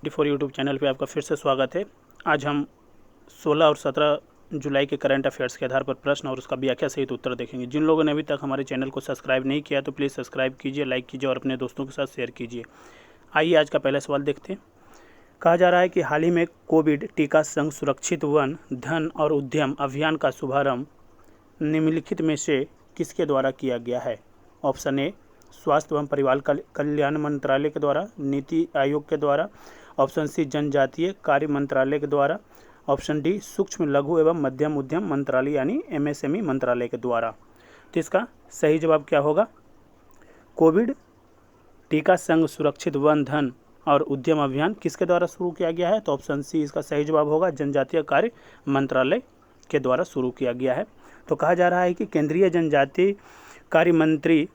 Four YouTube channel पे आपका फिर से स्वागत है। आज हम 16 और 17 जुलाई के करंट अफेयर्स के आधार पर प्रश्न और उसका व्याख्या सहित उत्तर देखेंगे। जिन लोगों ने अभी तक हमारे चैनल को सब्सक्राइब नहीं किया तो प्लीज़ सब्सक्राइब कीजिए, लाइक कीजिए और अपने दोस्तों के साथ शेयर कीजिए। आइए आज का पहला सवाल देखते हैं। कहा जा रहा है कि हाल ही में कोविड टीका संग सुरक्षित वन धन और उद्यम अभियान का शुभारंभ निम्नलिखित में से किसके द्वारा किया गया है? ऑप्शन ए स्वास्थ्य एवं परिवार कल्याण मंत्रालय के द्वारा, नीति आयोग के द्वारा, ऑप्शन सी जनजातीय कार्य मंत्रालय के द्वारा, ऑप्शन डी सूक्ष्म लघु एवं मध्यम उद्यम मंत्रालय यानी एमएसएमई मंत्रालय के द्वारा। तो इसका सही जवाब क्या होगा? कोविड टीका संग सुरक्षित वन धन और उद्यम अभियान किसके द्वारा शुरू किया गया है? तो ऑप्शन सी इसका सही जवाब होगा, जनजातीय कार्य मंत्रालय के द्वारा शुरू किया गया है। तो कहा जा रहा है कि केंद्रीय जनजातीय कार्य मंत्री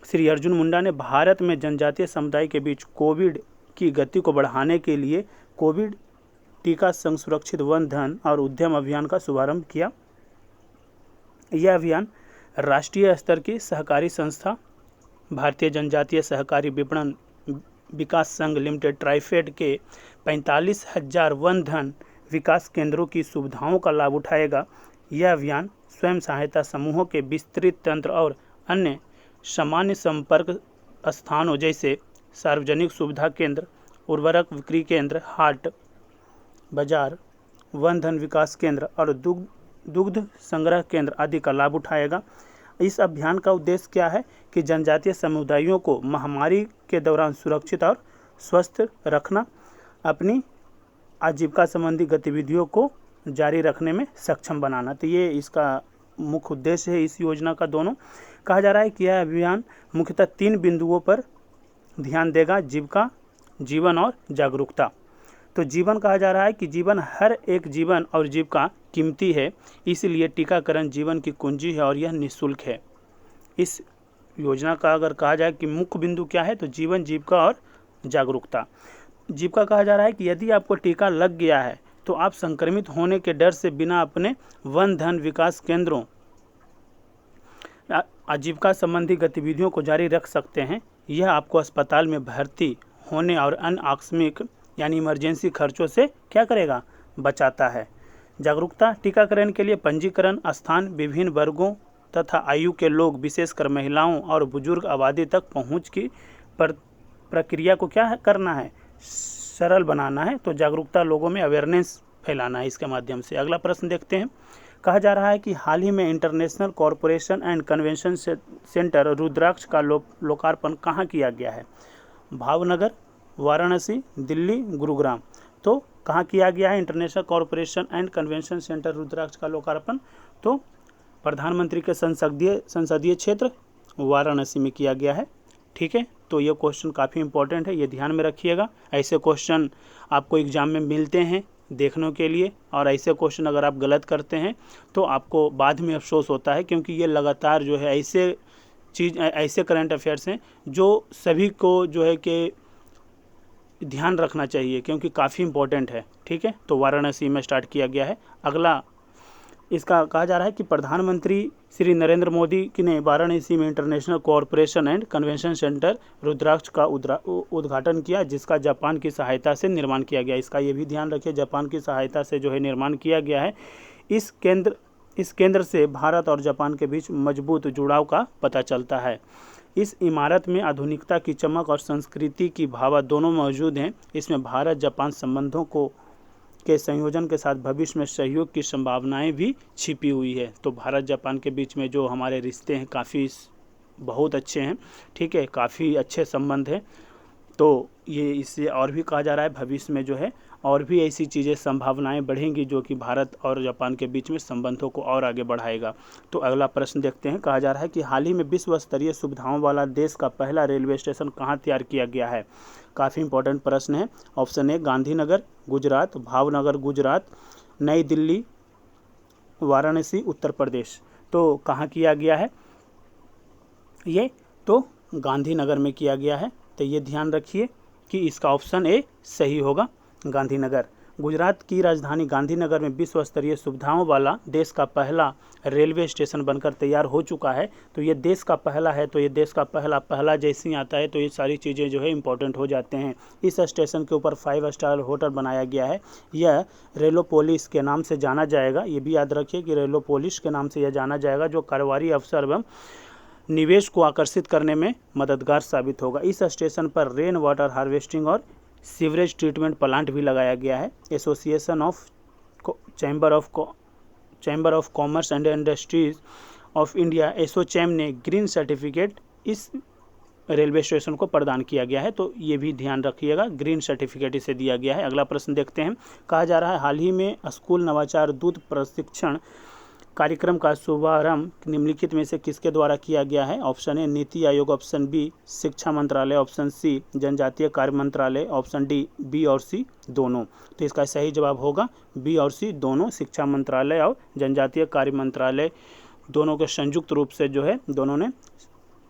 श्री अर्जुन मुंडा ने भारत में जनजातीय समुदाय के बीच कोविड की गति को बढ़ाने के लिए कोविड टीका संग सुरक्षित वन धन और उद्यम अभियान का शुभारंभ किया। यह अभियान राष्ट्रीय स्तर की सहकारी संस्था भारतीय जनजातीय सहकारी विपणन विकास संघ लिमिटेड ट्राइफेड के 45,000 वन धन विकास केंद्रों की सुविधाओं का लाभ उठाएगा। यह अभियान स्वयं सहायता समूहों के विस्तृत तंत्र और अन्य सामान्य संपर्क स्थानों जैसे सार्वजनिक सुविधा केंद्र, उर्वरक विक्री केंद्र, हाट बाजार, वन धन विकास केंद्र और दुग्ध संग्रह केंद्र आदि का लाभ उठाएगा। इस अभियान का उद्देश्य क्या है कि जनजातीय समुदायों को महामारी के दौरान सुरक्षित और स्वस्थ रखना, अपनी आजीविका संबंधी गतिविधियों को जारी रखने में सक्षम बनाना। तो ये इसका मुख्य उद्देश्य है इस योजना का दोनों। कहा जा रहा है कि यह अभियान मुख्यतः 3 बिंदुओं पर ध्यान देगा: जीविका, जीवन और जागरूकता। तो जीवन कहा जा रहा है कि जीवन, हर एक जीवन और जीविका कीमती है, इसलिए टीकाकरण जीवन की कुंजी है और यह निःशुल्क है। इस योजना का अगर कहा जाए कि मुख्य बिंदु क्या है तो जीवन, जीविका और जागरूकता। जीविका कहा जा रहा है कि यदि आपको टीका लग गया है तो आप संक्रमित होने के डर से बिना अपने वन धन विकास केंद्रों आजीविका संबंधी गतिविधियों को जारी रख सकते हैं। यह आपको अस्पताल में भर्ती होने और अन्य आकस्मिक यानी इमरजेंसी खर्चों से क्या करेगा? बचाता है। जागरूकता, टीकाकरण के लिए पंजीकरण स्थान विभिन्न वर्गों तथा आयु के लोग, विशेषकर महिलाओं और बुजुर्ग आबादी तक पहुंच की प्रक्रिया को क्या करना है? सरल बनाना है। तो जागरूकता, लोगों में अवेयरनेस फैलाना है इसके माध्यम से। अगला प्रश्न देखते हैं। कहा जा रहा है कि हाल ही में international corporation and convention centre Rudraksh का लोकार्पण कहाँ किया गया है? भावनगर, वाराणसी, दिल्ली, गुरुग्राम। तो कहाँ किया गया है international corporation and convention centre Rudraksh का लोकार्पण? तो प्रधानमंत्री के संसदीय क्षेत्र वाराणसी में किया गया है। ठीक है, तो ये क्वेश्चन काफ़ी इंपॉर्टेंट है, ये ध्यान में रखिएगा। ऐसे क्वेश्चन आपको एग्जाम में मिलते हैं देखने के लिए, और ऐसे क्वेश्चन अगर आप गलत करते हैं तो आपको बाद में अफसोस होता है, क्योंकि ये लगातार जो है ऐसे करंट अफेयर्स हैं जो सभी को जो है कि ध्यान रखना चाहिए, क्योंकि काफ़ी इंपॉर्टेंट है। ठीक है, तो वाराणसी में स्टार्ट किया गया है। अगला इसका कहा जा रहा है कि प्रधानमंत्री श्री नरेंद्र मोदी ने वाराणसी में international corporation and convention centre Rudraksh का उद्घाटन किया, जिसका जापान की सहायता से निर्माण किया गया। इसका ये भी ध्यान रखिए, जापान की सहायता से जो है निर्माण किया गया है। इस केंद्र से भारत और जापान के बीच मजबूत जुड़ाव का पता चलता है। इस इमारत में आधुनिकता की चमक और संस्कृति की भावना दोनों मौजूद हैं। इसमें भारत जापान संबंधों के संयोजन के साथ भविष्य में सहयोग की संभावनाएं भी छिपी हुई है। तो भारत जापान के बीच में जो हमारे रिश्ते हैं काफ़ी बहुत अच्छे हैं। ठीक है, काफ़ी अच्छे संबंध हैं। तो ये इससे और भी कहा जा रहा है भविष्य में जो है और भी ऐसी चीज़ें संभावनाएं बढ़ेंगी जो कि भारत और जापान के बीच में संबंधों को और आगे बढ़ाएगा। तो अगला प्रश्न देखते हैं। कहा जा रहा है कि हाल ही में विश्व स्तरीय सुविधाओं वाला देश का पहला रेलवे स्टेशन कहाँ तैयार किया गया है? काफ़ी इंपॉर्टेंट प्रश्न है। ऑप्शन ए गांधीनगर गुजरात, भावनगर गुजरात, नई दिल्ली, वाराणसी उत्तर प्रदेश। तो कहाँ किया गया है ये? तो गांधीनगर में किया गया है। तो ये ध्यान रखिए कि इसका ऑप्शन ए सही होगा, गांधीनगर। गुजरात की राजधानी गांधीनगर में विश्व स्तरीय सुविधाओं वाला देश का पहला रेलवे स्टेशन बनकर तैयार हो चुका है। तो ये देश का पहला है, तो ये देश का पहला जैसे ही आता है तो ये सारी चीज़ें जो है इंपॉर्टेंट हो जाते हैं। इस स्टेशन के ऊपर 5 स्टार होटल बनाया गया है। यह रेलोपोलिस के नाम से जाना जाएगा। ये भी याद रखिए कि रेलोपोलिस के नाम से यह जाना जाएगा, जो कारोबारी अवसर एवं निवेश को आकर्षित करने में मददगार साबित होगा। इस स्टेशन पर रेन वाटर हार्वेस्टिंग और सीवरेज ट्रीटमेंट प्लांट भी लगाया गया है। Association of chamber of commerce and industries of India ASSOCHAM ने ग्रीन सर्टिफिकेट इस रेलवे स्टेशन को प्रदान किया गया है। तो ये भी ध्यान रखिएगा, ग्रीन सर्टिफिकेट इसे दिया गया है। अगला प्रश्न देखते हैं। कहा जा रहा है हाल ही में स्कूल नवाचार दूत प्रशिक्षण कार्यक्रम का शुभारंभ निम्नलिखित में से किसके द्वारा किया गया है? ऑप्शन ए नीति आयोग, ऑप्शन बी शिक्षा मंत्रालय, ऑप्शन सी जनजातीय कार्य मंत्रालय, ऑप्शन डी बी और सी दोनों। तो इसका सही जवाब होगा बी और सी दोनों। शिक्षा मंत्रालय और जनजातीय कार्य मंत्रालय दोनों के संयुक्त रूप से जो है दोनों ने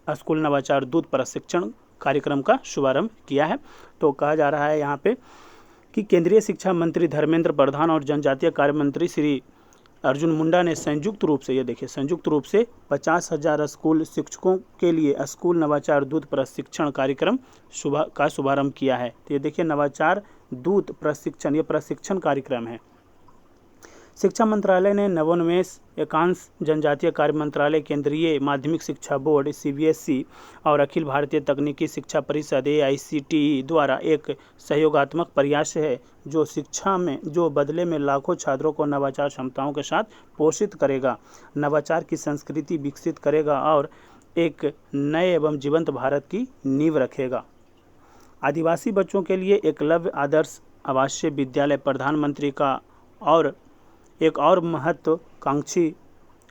स्कूल नवाचार दूत प्रशिक्षण कार्यक्रम का शुभारंभ किया है। तो कहा जा रहा है यहाँ पे कि केंद्रीय शिक्षा मंत्री धर्मेंद्र प्रधान और जनजातीय कार्य मंत्री श्री अर्जुन मुंडा ने संयुक्त रूप से, ये देखिए संयुक्त रूप से 50,000 स्कूल शिक्षकों के लिए स्कूल नवाचार दूत प्रशिक्षण कार्यक्रम का शुभारंभ किया है। तो ये देखिए नवाचार दूत प्रशिक्षण, ये प्रशिक्षण कार्यक्रम है। शिक्षा मंत्रालय ने नवोन्मेष एकांश जनजातीय कार्य मंत्रालय, केंद्रीय माध्यमिक शिक्षा बोर्ड सीबीएसई और अखिल भारतीय तकनीकी शिक्षा परिषद एआईसीटीई द्वारा एक सहयोगात्मक प्रयास है जो बदले में लाखों छात्रों को नवाचार क्षमताओं के साथ पोषित करेगा, नवाचार की संस्कृति विकसित करेगा और एक नए एवं जीवंत भारत की नींव रखेगा। आदिवासी बच्चों के लिए एकलव्य आदर्श आवासीय विद्यालय प्रधानमंत्री का एक और महत्वाकांक्षी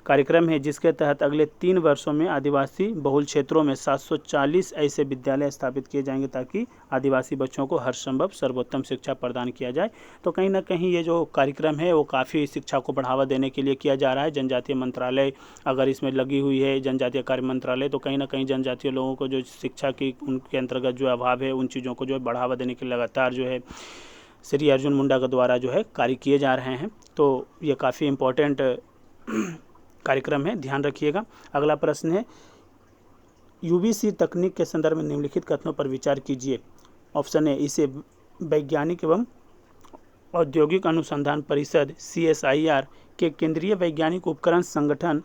कार्यक्रम है, जिसके तहत अगले 3 वर्षों में आदिवासी बहुल क्षेत्रों में 740 ऐसे विद्यालय स्थापित किए जाएंगे ताकि आदिवासी बच्चों को हर संभव सर्वोत्तम शिक्षा प्रदान किया जाए। तो कहीं ना कहीं ये जो कार्यक्रम है वो काफ़ी शिक्षा को बढ़ावा देने के लिए किया जा रहा है। जनजातीय मंत्रालय अगर इसमें लगी हुई है, जनजातीय कार्य मंत्रालय, तो कहीं ना कहीं जनजातीय लोगों को जो शिक्षा की उनके अंतर्गत जो अभाव है उन चीज़ों को जो बढ़ावा देने के लिए लगातार जो है श्री अर्जुन मुंडा के द्वारा जो है कार्य किए जा रहे हैं। तो ये काफ़ी इम्पोर्टेंट कार्यक्रम है, ध्यान रखिएगा। अगला प्रश्न है यूबीसी तकनीक के संदर्भ में निम्नलिखित कथनों पर विचार कीजिए। ऑप्शन ए इसे वैज्ञानिक एवं औद्योगिक अनुसंधान परिषद CSIR के केंद्रीय वैज्ञानिक उपकरण संगठन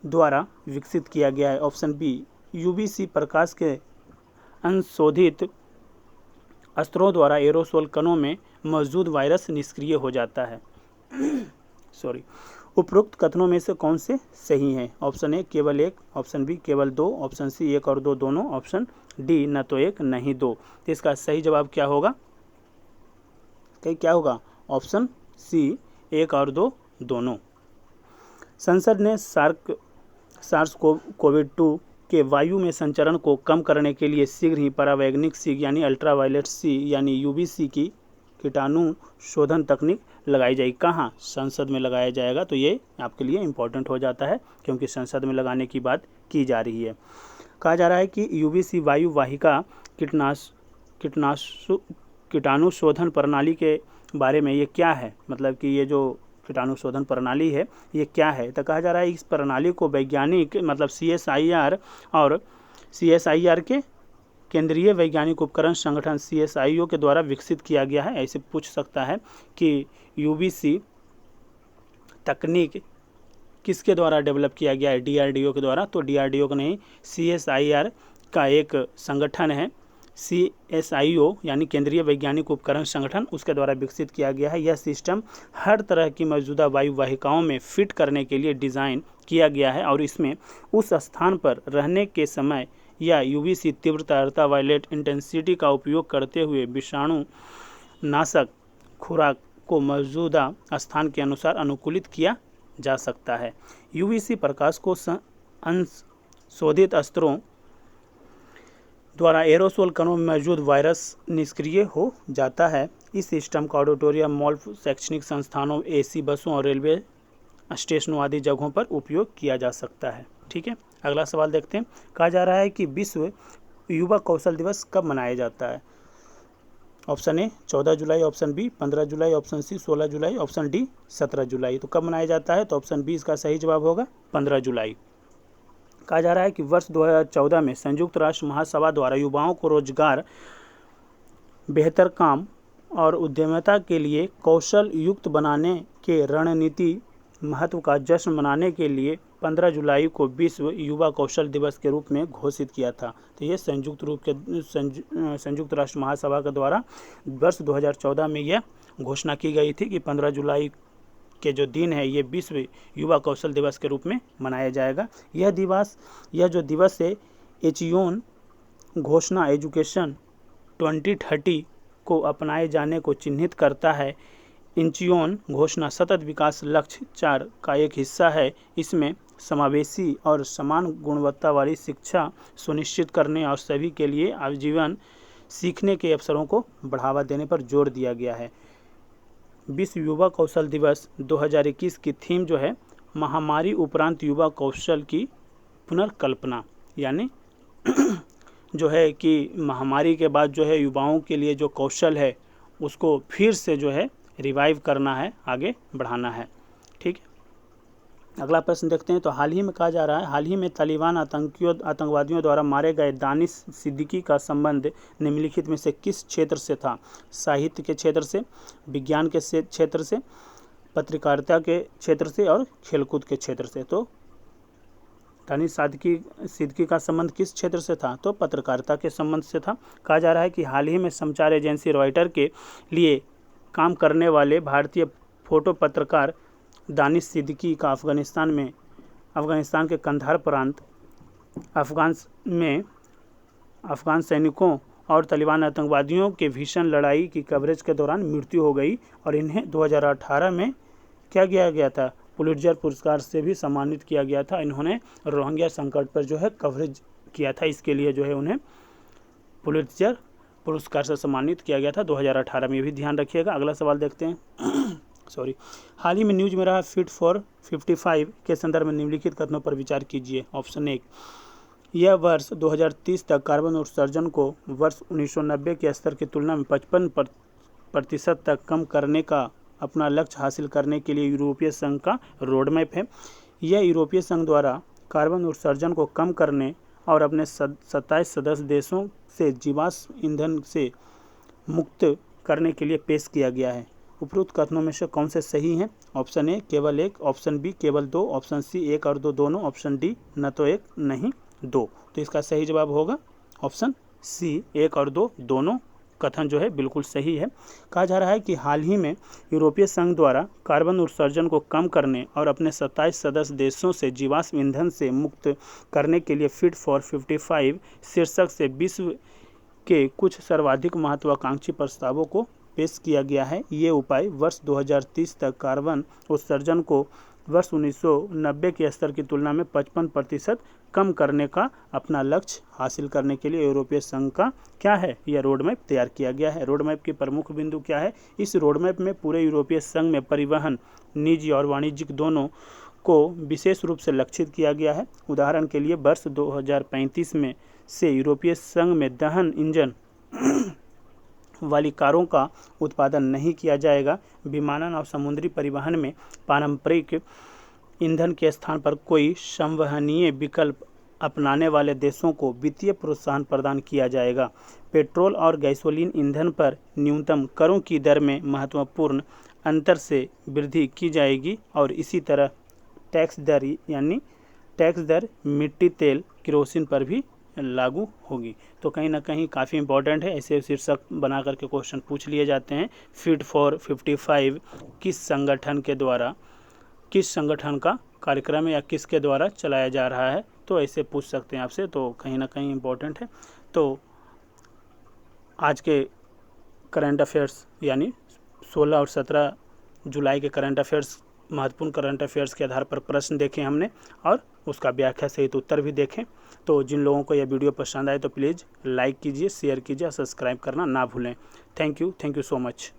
द्वारा विकसित किया गया है। ऑप्शन बी यूबीसी प्रकाश के अंशोधित अस्त्रों द्वारा एरोसोल कणों में मौजूद वायरस निष्क्रिय हो जाता है। उपरोक्त कथनों में से कौन से सही हैं? ऑप्शन ए केवल 1, ऑप्शन बी केवल 2, ऑप्शन सी 1 और 2 दोनों, ऑप्शन डी न तो 1 न ही 2। तो इसका सही जवाब क्या होगा? ऑप्शन सी 1 और 2 दोनों। संसद ने SARS-CoV-2 के वायु में संचरण को कम करने के लिए शीघ्र ही परावैज्ञानिक सी यानी अल्ट्रावायलेट सी यानी यूवीसी की कीटाणु शोधन तकनीक लगाई जाएगी। कहाँ? संसद में लगाया जाएगा। तो ये आपके लिए इम्पोर्टेंट हो जाता है क्योंकि संसद में लगाने की बात की जा रही है। कहा जा रहा है कि यूवीसी वायु वाहिका कीटाणु शोधन प्रणाली के बारे में ये क्या है, मतलब कि ये जो कीटाणु शोधन प्रणाली है ये क्या है? तो कहा जा रहा है इस प्रणाली को वैज्ञानिक मतलब CSIR के केंद्रीय वैज्ञानिक उपकरण संगठन CSIO के द्वारा विकसित किया गया है। ऐसे पूछ सकता है कि यूबीसी तकनीक किसके द्वारा डेवलप किया गया है? DRDO के द्वारा। तो DRDO का नहीं, CSIR का एक संगठन है CSIO यानी केंद्रीय वैज्ञानिक उपकरण संगठन, उसके द्वारा विकसित किया गया है। यह सिस्टम हर तरह की मौजूदा वायु वाहिकाओं में फिट करने के लिए डिज़ाइन किया गया है और इसमें उस स्थान पर रहने के समय या यूवीसी तीव्रता अल्ट्रावायलेट इंटेंसिटी का उपयोग करते हुए विषाणु नाशक खुराक को मौजूदा स्थान के अनुसार अनुकूलित किया जा सकता है। यूवीसी प्रकाश को अंशोधित अस्त्रों द्वारा एरोसोल कणों में मौजूद वायरस निष्क्रिय हो जाता है। इस सिस्टम का ऑडिटोरियम, मॉल, शैक्षणिक संस्थानों, AC बसों और रेलवे स्टेशनों आदि जगहों पर उपयोग किया जा सकता है। ठीक है, अगला सवाल देखते हैं। कहा जा रहा है कि विश्व युवा कौशल दिवस कब मनाया जाता है? Option A 14 July, option B 15 July, option C 16 July, option D 17 July. तो कब मनाया जाता है? तो ऑप्शन बी इसका सही जवाब होगा 15 जुलाई। कहा जा रहा है कि वर्ष 2014 में संयुक्त राष्ट्र महासभा द्वारा युवाओं को रोजगार, बेहतर काम और उद्यमिता के लिए कौशल युक्त बनाने के रणनीति महत्व का जश्न मनाने के लिए 15 जुलाई को विश्व युवा कौशल दिवस के रूप में घोषित किया था। तो ये संयुक्त राष्ट्र महासभा के द्वारा वर्ष 2014 में यह घोषणा की गई थी कि 15 जुलाई के जो दिन है ये विश्व युवा कौशल दिवस के रूप में मनाया जाएगा। यह जो दिवस है एचियोन घोषणा एजुकेशन 2030 को अपनाए जाने को चिन्हित करता है। इंचियोन घोषणा सतत विकास लक्ष्य 4 का एक हिस्सा है। इसमें समावेशी और समान गुणवत्ता वाली शिक्षा सुनिश्चित करने और सभी के लिए आजीवन सीखने के अवसरों को बढ़ावा देने पर जोर दिया गया है। विश्व युवा कौशल दिवस 2021 की थीम जो है महामारी उपरांत युवा कौशल की पुनर्कल्पना, यानी जो है कि महामारी के बाद जो है युवाओं के लिए जो कौशल है उसको फिर से जो है रिवाइव करना है, आगे बढ़ाना है। ठीक है, अगला प्रश्न देखते हैं। तो हाल ही में कहा जा रहा है, हाल ही में तालिबान आतंकवादियों द्वारा मारे गए दानिश सिद्दीकी का संबंध निम्नलिखित में से किस क्षेत्र से था? साहित्य के क्षेत्र से, विज्ञान के क्षेत्र से, पत्रकारिता के क्षेत्र से और खेलकूद के क्षेत्र से। तो दानिश सिद्दीकी का संबंध किस क्षेत्र से था? तो पत्रकारिता के संबंध से था। कहा जा रहा है कि हाल ही में समाचार एजेंसी रॉयटर के लिए काम करने वाले भारतीय फोटो पत्रकार दानिश सिद्दीकी का अफगानिस्तान के कंधार प्रांत अफगान सैनिकों और तालिबान आतंकवादियों के भीषण लड़ाई की कवरेज के दौरान मृत्यु हो गई और इन्हें 2018 में क्या किया गया था? पुलित्जर पुरस्कार से भी सम्मानित किया गया था। इन्होंने रोहिंग्या संकट पर जो है कवरेज किया था, इसके लिए जो है उन्हें पुलित्जर पुरस्कार से सम्मानित किया गया था 2018 में, ये भी ध्यान रखिएगा। अगला सवाल देखते हैं। हाल ही में न्यूज में रहा फिट फॉर 55 के संदर्भ में निम्नलिखित कथनों पर विचार कीजिए। ऑप्शन 1, यह वर्ष 2030 तक कार्बन उत्सर्जन को वर्ष 1990 के स्तर की तुलना में 55% तक कम करने का अपना लक्ष्य हासिल करने के लिए यूरोपीय संघ का रोड मैप है। यह यूरोपीय संघ द्वारा कार्बन उत्सर्जन को कम करने और अपने 27 सदस्य देशों से जीवाश्म ईंधन से मुक्त करने के लिए पेश किया गया है। उपरोक्त कथनों में से कौन से सही हैं? ऑप्शन ए केवल 1, ऑप्शन बी केवल 2, ऑप्शन सी 1 और 2 दोनों, ऑप्शन डी न तो 1 नहीं 2। तो इसका सही जवाब होगा ऑप्शन सी 1 और 2 दोनों कथन जो है बिल्कुल सही है। कहा जा रहा है कि हाल ही में यूरोपीय संघ द्वारा कार्बन उत्सर्जन को कम करने और अपने 27 सदस्य देशों से जीवाश्म ईंधन से मुक्त करने के लिए फिट फॉर 55 शीर्षक से विश्व के कुछ सर्वाधिक महत्वाकांक्षी प्रस्तावों को पेश किया गया है। ये उपाय वर्ष 2030 तक कार्बन उत्सर्जन को वर्ष 1990 के स्तर की तुलना में 55% कम करने का अपना लक्ष्य हासिल करने के लिए यूरोपीय संघ का क्या है, यह रोड मैप तैयार किया गया है। रोड मैप की प्रमुख बिंदु क्या है? इस रोड मैप में पूरे यूरोपीय संघ में परिवहन, निजी और वाणिज्यिक दोनों को विशेष रूप से लक्षित किया गया है। उदाहरण के लिए वर्ष 2035 में से यूरोपीय संघ में दहन इंजन वाली कारों का उत्पादन नहीं किया जाएगा। विमानन और समुद्री परिवहन में पारंपरिक ईंधन के स्थान पर कोई संवहनीय विकल्प अपनाने वाले देशों को वित्तीय प्रोत्साहन प्रदान किया जाएगा। पेट्रोल और गैसोलीन ईंधन पर न्यूनतम करों की दर में महत्वपूर्ण अंतर से वृद्धि की जाएगी और इसी तरह टैक्स दर मिट्टी तेल केरोसिन पर भी लागू होगी। तो कहीं ना कहीं काफ़ी इंपॉर्टेंट है, ऐसे शीर्षक बना करके क्वेश्चन पूछ लिए जाते हैं। फिट फॉर 55 किस संगठन का कार्यक्रम या किसके द्वारा चलाया जा रहा है, तो ऐसे पूछ सकते हैं आपसे, तो कहीं ना कहीं इंपॉर्टेंट है। तो आज के करंट अफेयर्स यानी 16 और 17 जुलाई के करंट अफेयर्स, महत्वपूर्ण करंट अफेयर्स के आधार पर प्रश्न देखे हमने और उसका व्याख्या सहित उत्तर भी देखें। तो जिन लोगों को यह वीडियो पसंद आए तो प्लीज़ लाइक कीजिए, शेयर कीजिए, सब्सक्राइब करना ना भूलें। Thank you so much.